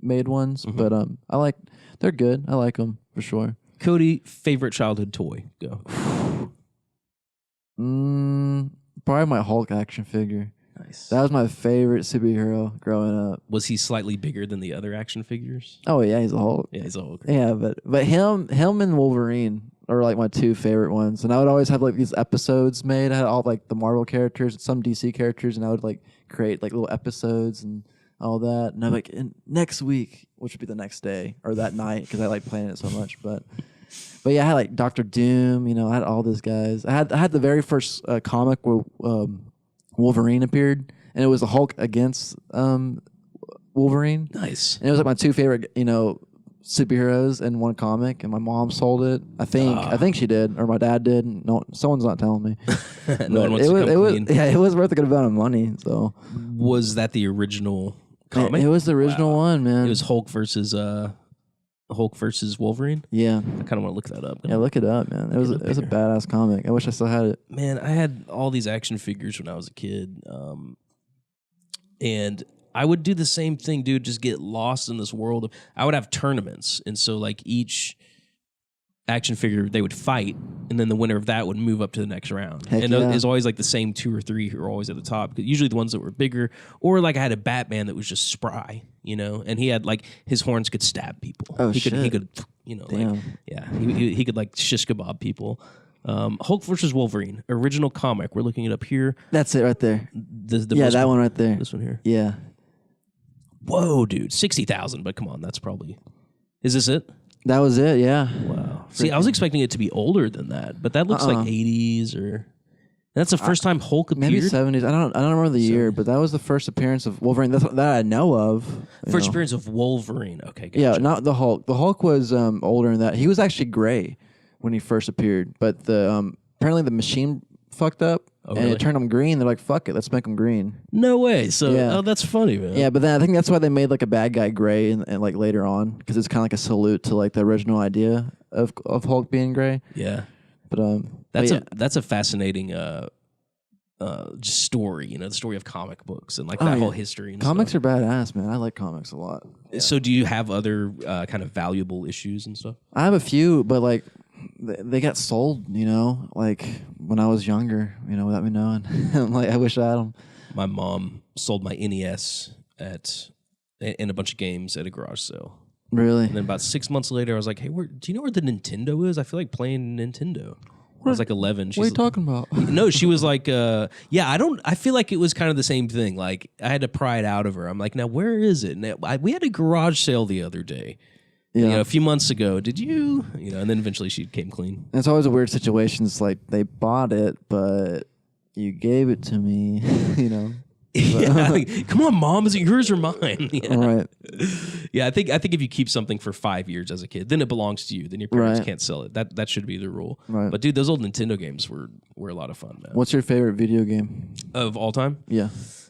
made ones. Mm-hmm. But they're good. I like them for sure. Cody, favorite childhood toy? Go. Probably my Hulk action figure. Nice. That was my favorite superhero growing up. Was he slightly bigger than the other action figures? Oh yeah, he's a Hulk. Yeah, he's a Hulk. Yeah, but him and Wolverine are like my 2 favorite ones. And I would always have like these episodes made. I had all like the Marvel characters, some DC characters, and I would like create like little episodes and all that. And I'm like, next week, which would be the next day or that night, because I like playing it so much. But yeah, I had like Doctor Doom. You know, I had all those guys. I had the very first comic where Wolverine appeared, and it was the Hulk against Wolverine. Nice. And it was like my 2 favorite, superheroes in one comic. And my mom sold it. I think she did, or my dad did. No, someone's not telling me. No one wants to come clean. it was worth a good amount of money. So Was that the original comic? it was the original one, man. It was Hulk versus Wolverine. Yeah, I kind of want to look that up. yeah. Look it up, man. It was a badass comic. I wish I still had it. Man, I had all these action figures when I was a kid, and I would do the same thing, dude. Just get lost in this world. I would have tournaments, and so like each action figure they would fight, and then the winner of that would move up to the next round. Heck and yeah. there's always like the same 2 or 3 who are always at the top. Usually the ones that were bigger, or like I had a Batman that was just spry, and he had like his horns could stab people. Oh, he shit. could, like Damn. yeah, he could like shish kebab people. Hulk versus Wolverine, original comic. We're looking it up here. That's it right there. The Yeah, first that one right there. This one here. Yeah. Whoa, dude, 60,000. But come on, that's probably. Is this it? That was it, yeah. Wow. See, I was expecting it to be older than that, but that looks like 80s or. That's the first time Hulk appeared. Maybe 70s. I don't remember the year, but that was the first appearance of Wolverine that I know of. First appearance of Wolverine. Okay, gotcha. Yeah, not the Hulk. The Hulk was older than that. He was actually gray when he first appeared, but the apparently the machine fucked up and really? it turned him green. They're like, "Fuck it, let's make him green." No way. So, Yeah. that's funny, man. Yeah, but then I think that's why they made like a bad guy gray and like later on, because it's kind of like a salute to like the original idea of Hulk being gray. Yeah. But That's a fascinating just story, the story of comic books and like that yeah. whole history. And comics stuff. are badass, man. I like comics a lot. So, do you have other kind of valuable issues and stuff? I have a few, but like they got sold, like when I was younger, without me knowing. I'm like, I wish I had them. My mom sold my NES in a bunch of games at a garage sale. Really? And then about 6 months later, I was like, hey, do you know where the Nintendo is? I feel like playing Nintendo. I was like 11. What are you talking about? No, she was like, I feel like it was kind of the same thing. Like, I had to pry it out of her. I'm like, now, where is it? And we had a garage sale the other day. Yeah. You know, a few months ago. Did you? You know, and then eventually she came clean. It's always a weird situation. It's like they bought it, but you gave it to me, you know? Yeah, like, come on, Mom, is it yours or mine? Yeah. Right. Yeah, I think if you keep something for 5 years as a kid, then it belongs to you. Then your parents Right. can't sell it. That should be the rule. Right. But dude, those old Nintendo games were a lot of fun, man. What's your favorite video game? Of all time? Yeah.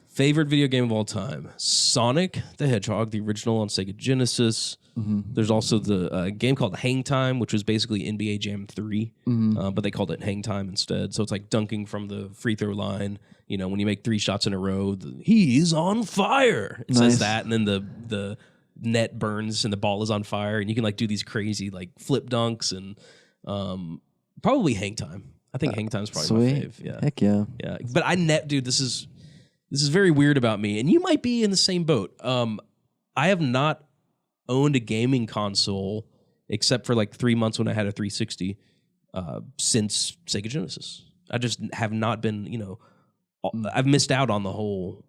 Favorite video game of all time? Sonic the Hedgehog, the original on Sega Genesis. There's also the game called Hang Time, which was basically NBA Jam 3, but they called it Hang Time instead. So it's like dunking from the free throw line. You know, when you make 3 shots in a row, he's on fire. It says that, and then the net burns and the ball is on fire, and you can like do these crazy like flip dunks and probably Hang Time. I think Hang Time's probably Sweet. my fave. Yeah, Heck yeah. yeah. But dude, this is very weird about me, and you might be in the same boat. I have not owned a gaming console except for like 3 months when I had a 360 since Sega Genesis. I just have not been, you know, I've missed out on the whole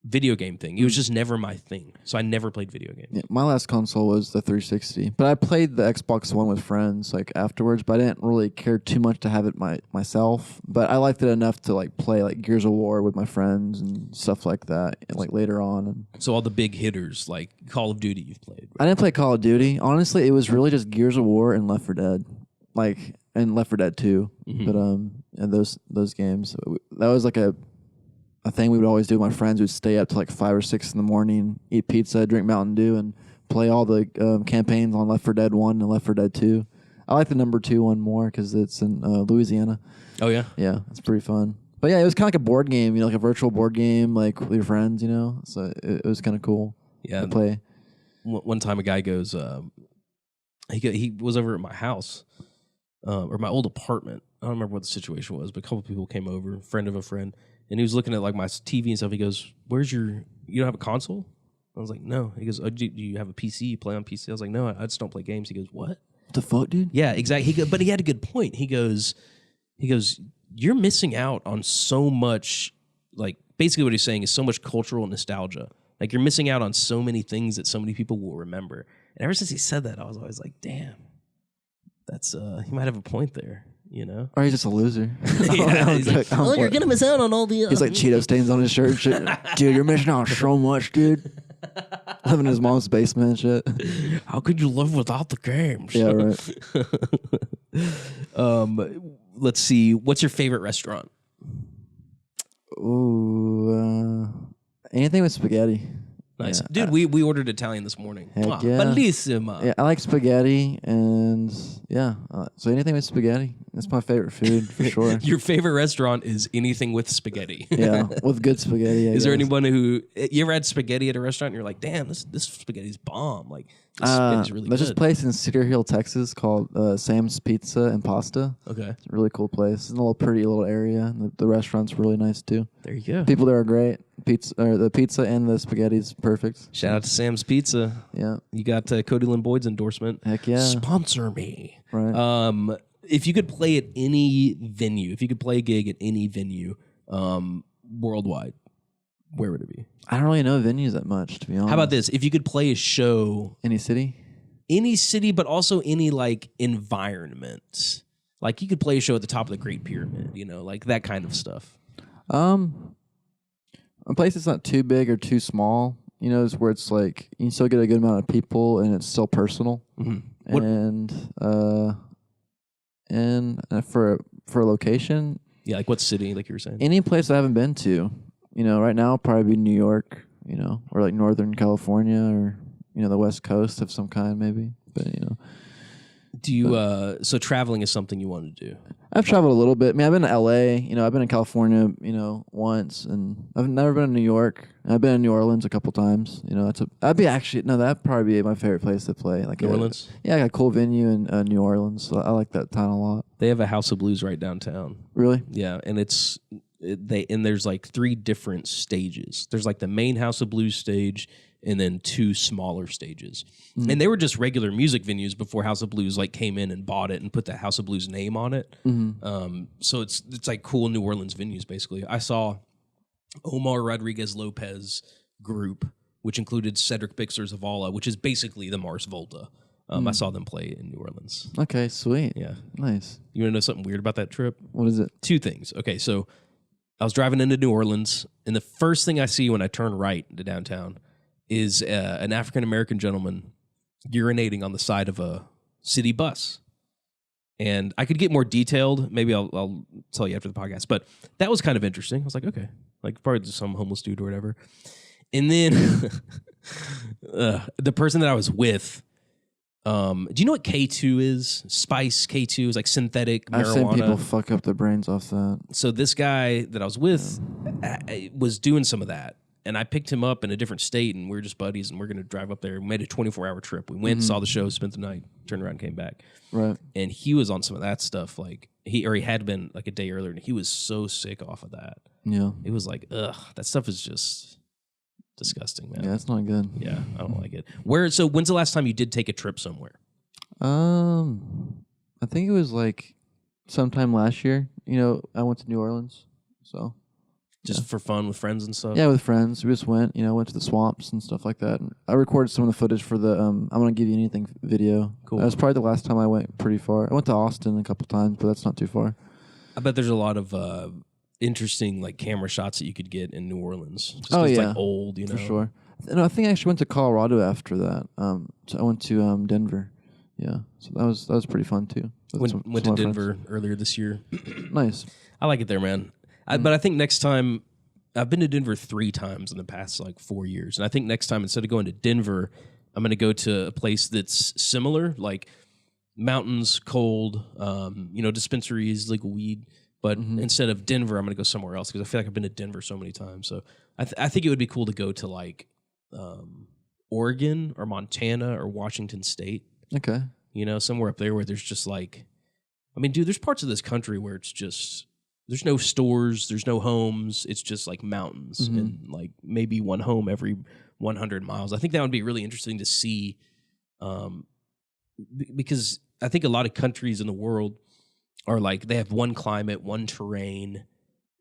video game thing. It was just never my thing. So I never played video games. Yeah, my last console was the 360, but I played the Xbox One with friends like afterwards, but I didn't really care too much to have it myself, but I liked it enough to like play like Gears of War with my friends and stuff like that, and, like later on. And So all the big hitters like Call of Duty you've played. I didn't play Call of Duty. Honestly, it was really just Gears of War and Left 4 Dead, and Left 4 Dead 2. But and those games, that was like a thing we would always do with my friends. We'd stay up to like 5 or 6 in the morning, eat pizza, drink Mountain Dew, and play all the campaigns on Left 4 Dead 1 and Left 4 Dead 2. I like the number 2 one more because it's in Louisiana. Oh, yeah? Yeah, it's pretty fun. But yeah, it was kind of like a board game, you know, like a virtual board game, like with your friends, you know. So it was kind of cool. Yeah. To play. One time a guy goes, he was over at my house, or my old apartment. I don't remember what the situation was, but a couple people came over, friend of a friend, and he was looking at like my TV and stuff. He goes, you don't have a console? I was like, no. He goes, do you have a PC? You play on PC? I was like, no, I just don't play games. He goes, what? What the fuck, dude? Yeah, exactly. But he had a good point. He goes, you're missing out on so much, like basically what he's saying is so much cultural nostalgia. Like you're missing out on so many things that so many people will remember. And ever since he said that, I was always like, damn, that's he might have a point there, you know? Or he's just a loser. Yeah, he's like, you're gonna miss out on all the. He's like Cheeto stains on his shirt and shit. Dude, you're missing out on so much, dude. Living in his mom's basement and shit. How could you live without the games? Yeah, right. Let's see. What's your favorite restaurant? Ooh, anything with spaghetti. Nice. Yeah, Dude, we ordered Italian this morning. Heck yeah. Bellissima. Yeah, I like spaghetti, and yeah, so anything with spaghetti. That's my favorite food for sure. Your favorite restaurant is anything with spaghetti. Yeah, with good spaghetti. Is there anyone who you ever had spaghetti at a restaurant and you're like, damn, this spaghetti's bomb. Like this spaghetti's really there's good. this place in Cedar Hill, Texas called Sam's Pizza and Pasta. Okay. It's a really cool place. It's in a little pretty little area. The restaurant's really nice too. There you go. People there are great. The pizza and the spaghetti's perfect. Shout out to Sam's Pizza. Yeah. You got Cody Lynn Boyd's endorsement. Heck yeah. Sponsor me. Right. If you could play at any venue, if you could play a gig at any venue worldwide, where would it be? I don't really know venues that much, to be honest. How about this? If you could play a show, Any city? any city, but also any like environment, like you could play a show at the top of the Great Pyramid, you know, like that kind of stuff. A place that's not too big or too small, you know, is where it's like you can still get a good amount of people and it's still personal. Mm-hmm. And for a location, Yeah, like what city, like you were saying? any place I haven't been to, you know, right now probably be New York, you know, or like Northern California or, you know, the West Coast of some kind maybe. But, you know. Do you, so traveling is something you want to do? I've traveled a little bit. I mean, I've been to L.A., you know, I've been in California, you know, once, and I've never been to New York. I've been in New Orleans a couple times. You know, that'd probably be my favorite place to play. Like New Orleans? Yeah, a cool venue in New Orleans. So I like that town a lot. They have a House of Blues right downtown. Really? Yeah, and there's like 3 different stages. There's like the main House of Blues stage, and then 2 smaller stages. And they were just regular music venues before House of Blues like came in and bought it and put the House of Blues name on it. So it's like cool New Orleans venues basically. I saw Omar Rodriguez Lopez group, which included Cedric Bixler Zavala, which is basically the Mars Volta. I saw them play in New Orleans. Okay, sweet. Yeah. Nice. You want to know something weird about that trip? What is it? 2 things. Okay, so I was driving into New Orleans, and the first thing I see when I turn right into downtown is an African-American gentleman urinating on the side of a city bus. And I could get more detailed. Maybe I'll tell you after the podcast. But that was kind of interesting. I was like, okay. Like probably just some homeless dude or whatever. And then the person that I was with, do you know what K2 is? Spice K2 is like synthetic marijuana. I've seen people fuck up their brains off that. So this guy that I was with was doing some of that. And I picked him up in a different state, and we were just buddies, and we're going to drive up there. We made a 24-hour trip. We went, saw the show, spent the night, turned around, came back. Right. And he was on some of that stuff, like he had been like a day earlier, and he was so sick off of that. Yeah. It was like, ugh, that stuff is just disgusting, man. Yeah, it's not good. Yeah, I don't like it. So when's the last time you did take a trip somewhere? I think it was like sometime last year. You know, I went to New Orleans, so. Just for fun with friends and stuff? Yeah, with friends. We just went to the swamps and stuff like that. And I recorded some of the footage for the I'm Gonna Give You Anything video. Cool. That was probably the last time I went pretty far. I went to Austin a couple times, but that's not too far. I bet there's a lot of interesting like camera shots that you could get in New Orleans. Just yeah. like old, you know? For sure. No, I think I actually went to Colorado after that. So I went to Denver. Yeah, so that was pretty fun too. Went to Denver earlier this year. Nice. I like it there, man. But I think next time, I've been to Denver 3 times in the past like 4 years. And I think next time, instead of going to Denver, I'm going to go to a place that's similar, like mountains, cold, dispensaries, legal weed. But instead of Denver, I'm going to go somewhere else because I feel like I've been to Denver so many times. So I think it would be cool to go to like Oregon or Montana or Washington State. Okay. You know, somewhere up there where there's just like, I mean, dude, there's parts of this country where it's just, there's no stores, there's no homes. It's just like mountains and like maybe one home every 100 miles. I think that would be really interesting to see because I think a lot of countries in the world are like, they have one climate, one terrain,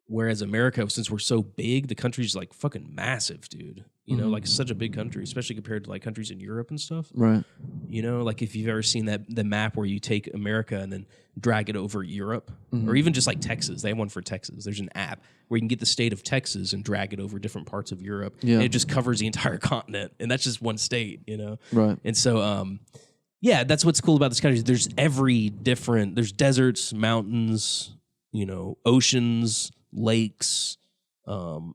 whereas America, since we're so big, the country's like fucking massive, dude. You know, like such a big country, especially compared to like countries in Europe and stuff. Right. You know, like if you've ever seen the map where you take America and then drag it over Europe, or even just like Texas. They have one for Texas. There's an app where you can get the state of Texas and drag it over different parts of Europe. Yeah. And it just covers the entire continent. And that's just one state, you know? Right. And so, yeah, that's what's cool about this country. There's there's deserts, mountains, you know, oceans, lakes,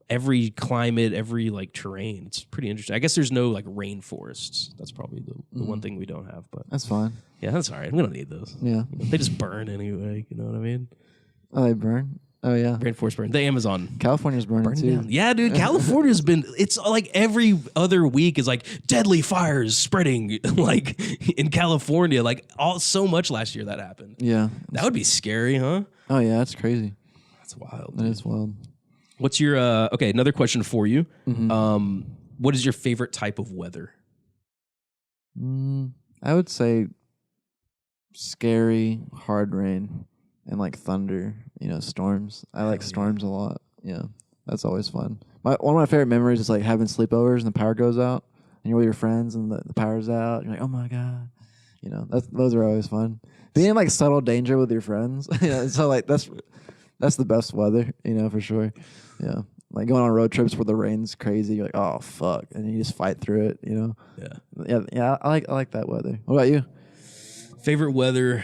every climate, every like terrain. It's pretty interesting. I guess there's no like rainforests. That's probably the one thing we don't have, but That's fine. yeah, that's all right. We don't need those. Yeah. They just burn anyway. You know what I mean? Oh, they burn? Oh, yeah. Rainforest burn. The Amazon California's burning too. down. Yeah, dude. California's been. It's like every other week is like deadly fires spreading like in California. Like so much last year that happened. Yeah. That would be scary, huh? Oh, yeah, that's crazy. That's wild. That is wild. What's your okay? Another question for you. What is your favorite type of weather? I would say scary, hard rain, and like thunder. You know, storms. I like storms a lot. Yeah, that's always fun. One of my favorite memories is like having sleepovers and the power goes out, and you're with your friends and the power's out. And you're like, oh my god. You know, those are always fun. Being in like subtle danger with your friends. So like that's the best weather. You know, for sure. Yeah. Like going on road trips where the rain's crazy, you're like, oh fuck, and you just fight through it, you know. Yeah. I like that weather. What about you? Favorite weather?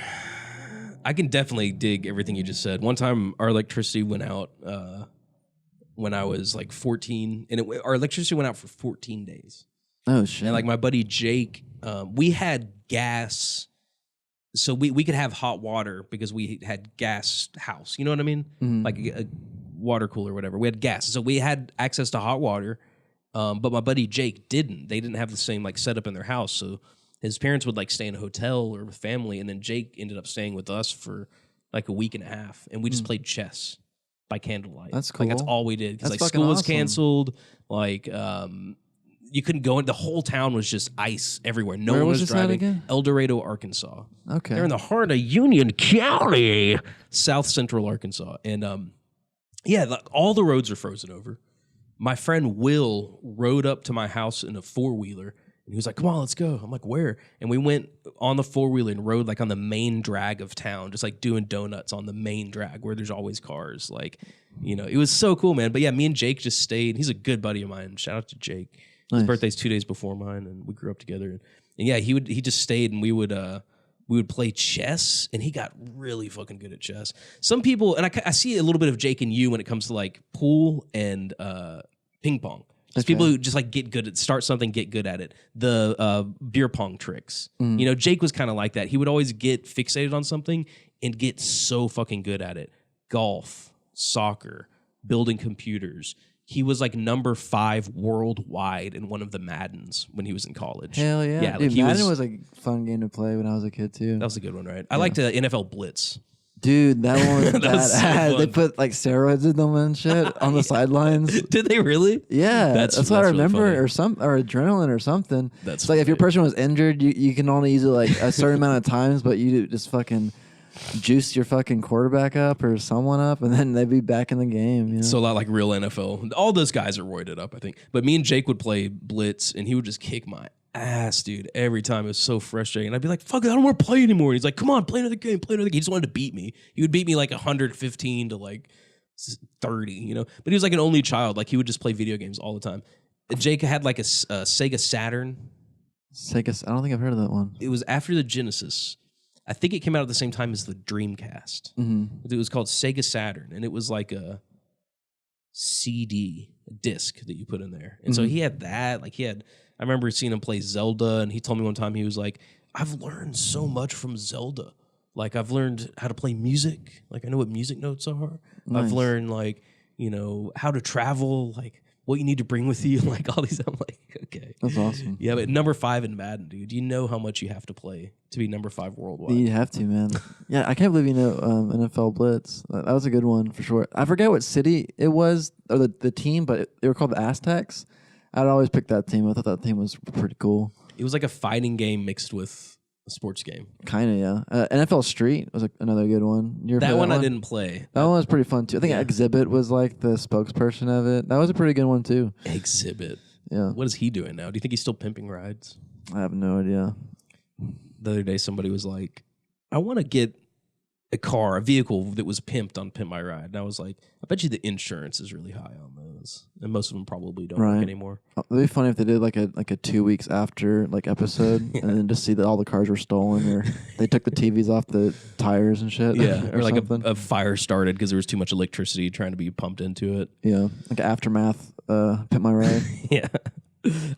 I can definitely dig everything you just said. One time, our electricity went out when I was like 14, and our electricity went out for 14 days. Oh shit! And like my buddy Jake, we had gas, so we could have hot water because we had gas house. You know what I mean? Like a water cooler or whatever. We had gas, so we had access to hot water. But my buddy Jake didn't. They didn't have the same like setup in their house. So his parents would like stay in a hotel or with family, and then Jake ended up staying with us for like a week and a half, and we just played chess by candlelight. That's cool. Like that's all we did because like That's school was fucking awesome. canceled. Like you couldn't go in. The whole town was just ice everywhere. No Where one was was this at driving. again? El Dorado, Arkansas. Okay. They're in the heart of Union County, South Central Arkansas. And all the roads are frozen over. My friend Will rode up to my house in a 4-wheeler. And he was like, come on, let's go. I'm like, where? And we went on the 4-wheeler and rode like on the main drag of town, just like doing donuts on the main drag where there's always cars. Like, it was so cool, man. But yeah, me and Jake just stayed. He's a good buddy of mine. Shout out to Jake. His birthday's 2 days before mine, and we grew up together. And yeah, he just stayed, and we would play chess, and he got really fucking good at chess. Some people, and I see a little bit of Jake and you when it comes to like pool and ping pong. There's people who just like start something, get good at it. The beer pong tricks. Jake was kind of like that. He would always get fixated on something and get so fucking good at it. Golf, soccer, building computers. He was like number 5 worldwide in one of the Maddens when he was in college. Hell yeah. Yeah, Dude, Madden was a fun game to play when I was a kid too. That was a good one, right? I liked NFL Blitz. Dude, that one was That was so bad. They fun. put like steroids in them and shit on the sidelines. Did they really? Yeah, that's what I really remember, funny. or adrenaline or something. That's it's like if your funny. person was injured, you can only use it like a certain amount of times, but you just fucking juice your fucking quarterback up or someone up, and then they'd be back in the game. You know? So a lot like real NFL. All those guys are roided up, I think. But me and Jake would play Blitz, and he would just kick my ass, dude, every time. It was so frustrating. And I'd be like, fuck it, I don't want to play anymore. And he's like, come on, play another game, play another game. He just wanted to beat me. He would beat me like 115 to like 30, But he was like an only child. Like he would just play video games all the time. Jake had like a Sega Saturn. I don't think I've heard of that one. It was after the Genesis. I think it came out at the same time as the Dreamcast. Mm-hmm. It was called Sega Saturn, and it was like a CD, a disc that you put in there. And so he had that. I remember seeing him play Zelda, and he told me one time, he was like, I've learned so much from Zelda. Like, I've learned how to play music. Like, I know what music notes are. Nice. I've learned, like, how to travel, like, what you need to bring with you, like all these. I'm like, okay. That's awesome. Yeah, but number 5 in Madden, dude. You know how much you have to play to be number 5 worldwide. You have to, man. Yeah, I can't believe you know NFL Blitz. That was a good one for sure. I forget what city it was, or the team, but they were called the Aztecs. I'd always pick that team. I thought that team was pretty cool. It was like a fighting game mixed with a sports game. Kind of, yeah. NFL Street was another good one. You ever play That one I didn't play. That one was pretty fun too. I think Exhibit was like the spokesperson of it. That was a pretty good one too. Exhibit. Yeah. What is he doing now? Do you think he's still pimping rides? I have no idea. The other day, somebody was like, I want to get a vehicle that was pimped on Pimp My Ride. And I was like, I bet you the insurance is really high on those. And most of them probably don't work anymore. It'd be funny if they did like a 2 weeks after like episode and then just see that all the cars were stolen or they took the TVs off the tires and shit. Yeah, or like something. a fire started because there was too much electricity trying to be pumped into it. Yeah, like Aftermath, Pimp My Ride. Yeah.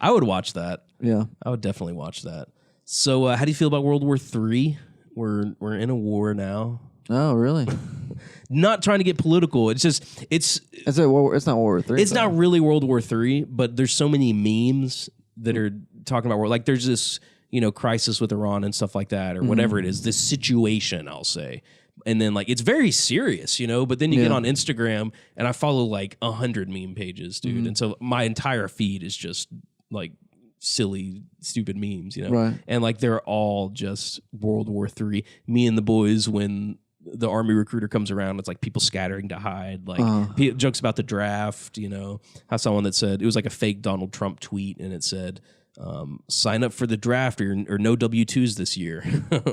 I would watch that. Yeah. I would definitely watch that. So how do you feel about World War III? We're in a war now. Oh, really? Not trying to get political. It's just It's not World War III. It's not really World War III, but there's so many memes that are talking about war. Like there's this, crisis with Iran and stuff like that, or whatever it is. This situation, I'll say. And then like it's very serious, but then you get on Instagram and I follow like 100 meme pages, dude. And so my entire feed is just like silly, stupid memes, Right. And like they're all just World War III. Me and the boys, when the army recruiter comes around, it's like people scattering to hide, like jokes about the draft, how someone that said it was like a fake Donald Trump tweet and it said, sign up for the draft or no W-2s this year.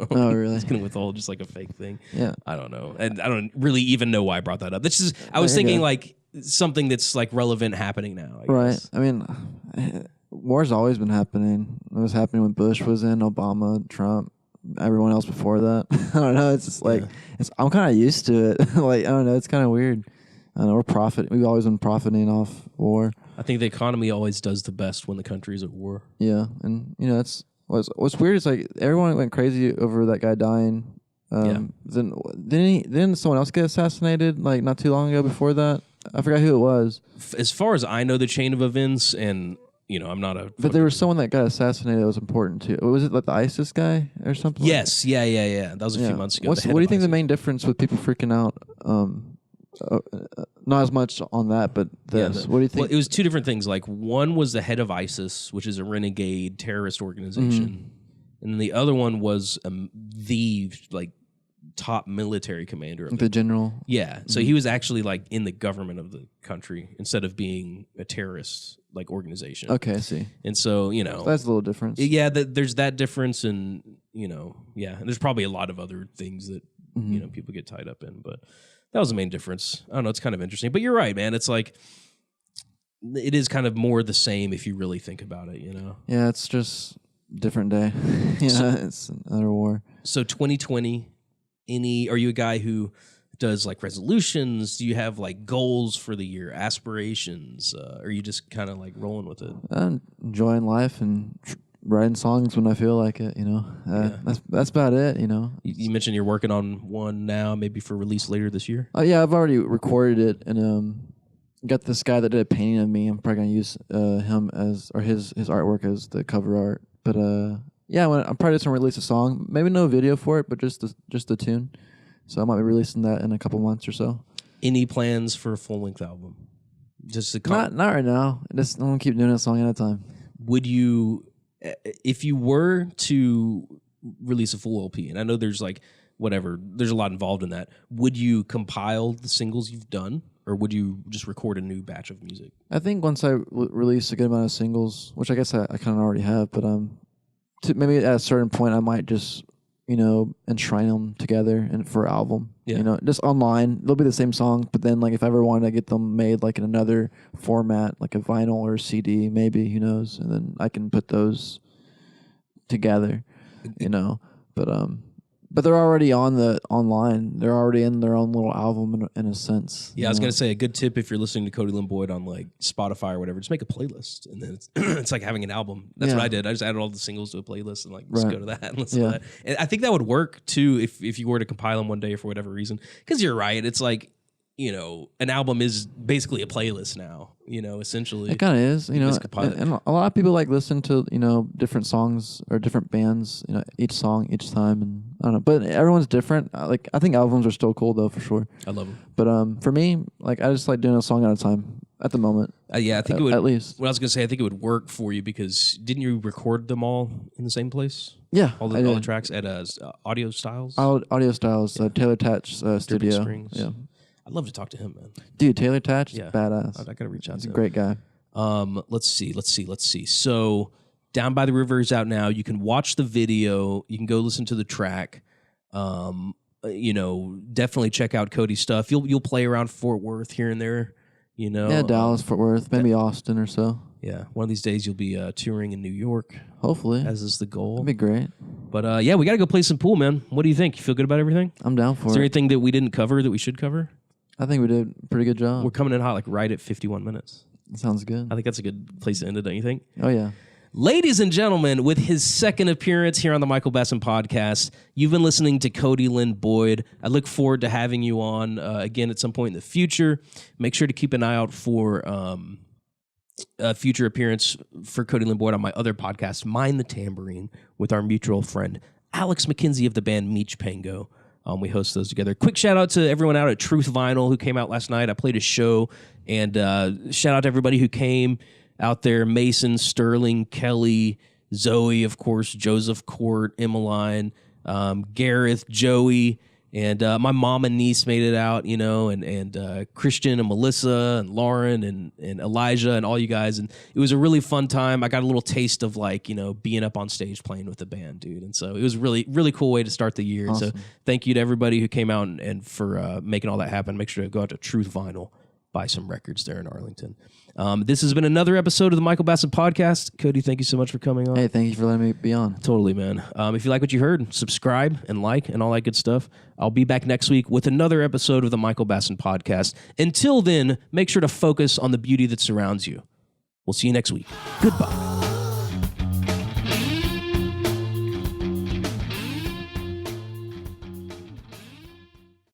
Oh, really? It's going to withhold just like a fake thing. Yeah. I don't know. And I don't really even know why I brought that up. That's just, I was thinking like something that's like relevant happening now. I guess. I mean, war's always been happening. It was happening when Bush was in, Obama, Trump, everyone else before that. I don't know. It's just like, I'm kind of used to it. Like, I don't know. It's kind of weird. I don't know. We've always been profiting off war. I think the economy always does the best when the country's at war. Yeah. And, that's what's weird is like everyone went crazy over that guy dying. Then didn't someone else get assassinated like not too long ago before that? I forgot who it was. As far as I know, the chain of events, and I'm not a. But there was someone that got assassinated that was important too. Was it like the ISIS guy or something? Yes, yeah. That was a few months ago. What do you think the main difference with people freaking out not as much on that, but this. What do you think? Well, it was two different things. Like one was the head of ISIS, which is a renegade terrorist organization, and then the other one was the like top military commander of the general. Yeah, so he was actually like in the government of the country instead of being a terrorist like organization. Okay, I see. And so So that's a little difference. Yeah, there's that difference, and and there's probably a lot of other things that people get tied up in, but that was the main difference. I don't know, it's kind of interesting, but you're right, man. It's like it is kind of more the same if you really think about it, Yeah, it's just different day. It's another war. So 2020. Are you a guy who does like resolutions? Do you have like goals for the year, aspirations? Or are you just kind of like rolling with it? I'm enjoying life and writing songs when I feel like it. That's about it. You mentioned you're working on one now, maybe for release later this year. Yeah, I've already recorded it and got this guy that did a painting of me. I'm probably gonna use him his artwork as the cover art. But yeah, I'm probably just gonna release a song. Maybe no video for it, but just the tune. So I might be releasing that in a couple months or so. Any plans for a full length album? Just not right now. I'm gonna keep doing a song at a time. Would you, if you were to release a full LP, and I know there's like there's a lot involved in that. Would you compile the singles you've done, or would you just record a new batch of music? I think once I release a good amount of singles, which I guess I kind of already have, but maybe at a certain point I might just enshrine them together and for an album. Yeah. Just online they'll be the same song, but then like if I ever wanted to get them made like in another format, like a vinyl or a CD, maybe, who knows, and then I can put those together. But they're already online. They're already in their own little album in a sense. Yeah, I was gonna say a good tip if you're listening to Cody Lynn Boyd on like Spotify or whatever, just make a playlist, and then it's like having an album. That's what I did. I just added all the singles to a playlist and like just go to that and listen to that. And I think that would work too if you were to compile them one day for whatever reason. Because you're right, it's like an album is basically a playlist now. Essentially, it kind of is. And a lot of people like listen to different songs or different bands. Each song, each time, and I don't know. But everyone's different. I think albums are still cool though, for sure. I love them. But for me, like I just like doing a song at a time at the moment. Yeah, I think it would. At least. What I was gonna say, I think it would work for you because didn't you record them all in the same place? Yeah, all the tracks at Audio Styles. Audio Styles, Taylor Tatch studio. Strings. Yeah. I'd love to talk to him, man. Dude, Taylor Tatch is badass. I gotta reach out to him. He's a great guy. Let's see. So, Down by the River is out now. You can watch the video. You can go listen to the track. Definitely check out Cody's stuff. You'll play around Fort Worth here and there. Yeah, Dallas, Fort Worth, maybe Austin or so. Yeah, one of these days you'll be touring in New York. Hopefully, as is the goal. That'd be great. But we gotta go play some pool, man. What do you think? You feel good about everything? I'm down for it. Is there anything that we didn't cover that we should cover? I think we did a pretty good job. We're coming in hot, like right at 51 minutes. Sounds good. I think that's a good place to end it, don't you think? Oh, yeah. Ladies and gentlemen, with his second appearance here on the Michael Baston podcast, you've been listening to Cody Lynn Boyd. I look forward to having you on again at some point in the future. Make sure to keep an eye out for a future appearance for Cody Lynn Boyd on my other podcast, Mind the Tambourine, with our mutual friend, Alex McKenzie of the band Meech Pango. We host those together. Quick shout out to everyone out at Truth Vinyl who came out last night. I played a show, and shout out to everybody who came out there. Mason, Sterling, Kelly, Zoe, of course, Joseph Court, Emmeline, Gareth, Joey, and my mom and niece made it out, and Christian and Melissa and Lauren and Elijah and all you guys. And it was a really fun time. I got a little taste of being up on stage playing with the band, dude. And so it was really, really cool way to start the year. Awesome. So thank you to everybody who came out and for making all that happen. Make sure to go out to Truth Vinyl, buy some records there in Arlington. This has been another episode of the Michael Baston podcast. Cody, thank you so much for coming on. Hey, thank you for letting me be on. Totally, man. If you like what you heard, subscribe and like and all that good stuff. I'll be back next week with another episode of the Michael Baston podcast. Until then, make sure to focus on the beauty that surrounds you. We'll see you next week. Goodbye.